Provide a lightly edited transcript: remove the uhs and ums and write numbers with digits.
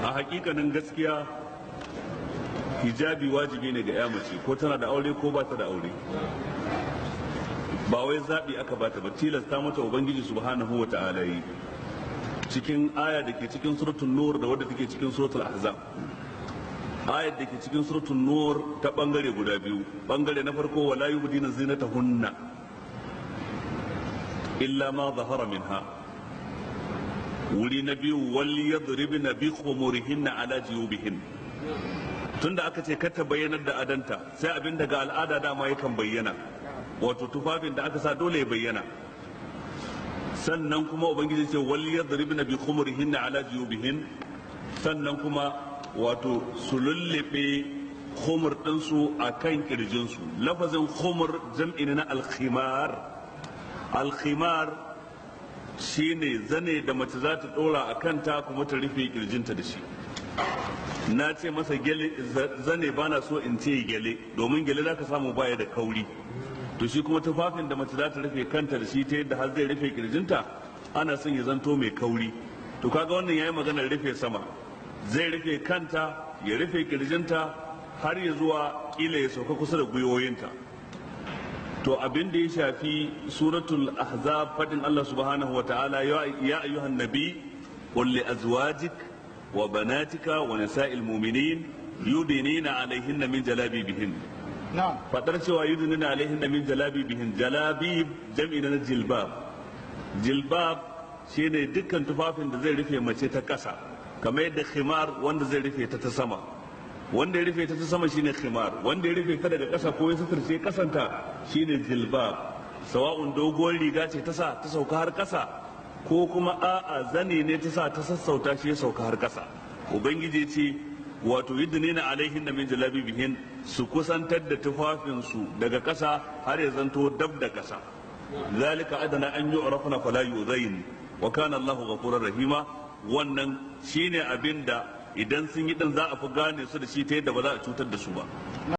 a hakikanin gaskiya hijabi wajibi ne ga ya mace ko tana da aure ko ba ta da aure, ba wai zaɓi aka bata ba, tilasta mata ubangiji subhanahu wa ta'ala yi cikin aya da ke cikin suratul nur da wadda take cikin suratul ahzab. Ayat da ke cikin suratul nur ta bangare guda biyu, bangare na farko wala yubdina zinatahunna illa ma zahara minha, wuri na biyu wal yadribna bi khumurihinna ala jiyubihin. Tunda aka ce kar ta bayyanar da adanta, sai abin daga al'ada dama yakan bayyana, wato tufafin da aka sa dole ya bayyana. Sannan kuma ubangiji ce wal yadribna bi khumurihinna ala jiyubihin, sannan kuma wato su lullube khumur ɗinsu a kan ƙirjinsu. Lafazin khumur jam'i na alkhimar. Alkhimar shine zane da mace za ta ɗora a kanta kuma ta rufe ƙirjinta da shi. Na ce masa gele zane ba na so in ce gele, domin gele za ka samu baya da kauri, to shi kuma tufafin da mace za ta rufe kanta da shi ta yadda har zai rufe ƙirjinta ana son ya zanto mai kauri. To kaga wannan yayi maganar rufe sama, zai rufe kanta ya rufe kirjinta har ya zuwa kila ya sauka kusa da gwiwoyinta. To abin da ya shafi suratul ahzab, fadin Allah subhanahu wa ta'ala ya ayyuhan nabi qul li azwajik wa banatika wa nisa'il mu'minin yudinina alaihinna min jalabibihin. Fadar cewa yudinina alaihinna min jalabibihin, jalabib jam'i na jilbab. Jilbab shine dukkan tufafin da zai rufe mace ta ƙasa, kamar yadda khimar wanda zai rufe ta sama, wanda ya rufe ta sama shine khimar, wanda ya rufe ta daga ƙasa ko ya suturce ƙasanta shine jilbab. Sawa'un doguwar riga ce ta sa ta sauka har ƙasa, ko kuma a'a zane ne ta sa ta sassauta shi ya sauka har ƙasa. Ubangiji ce wato yudnina alaihinna min jalabibihin, su kusantar da tufafinsu daga ƙasa har ya zanto dab da ƙasa. Zalika adana an yu'rafna fala yu'zain wa kana Allahu ghafurur rahima. Wannan shine abin da idan sun yi din za a fi gane su da shi ta yadda ba za a cutar da su ba.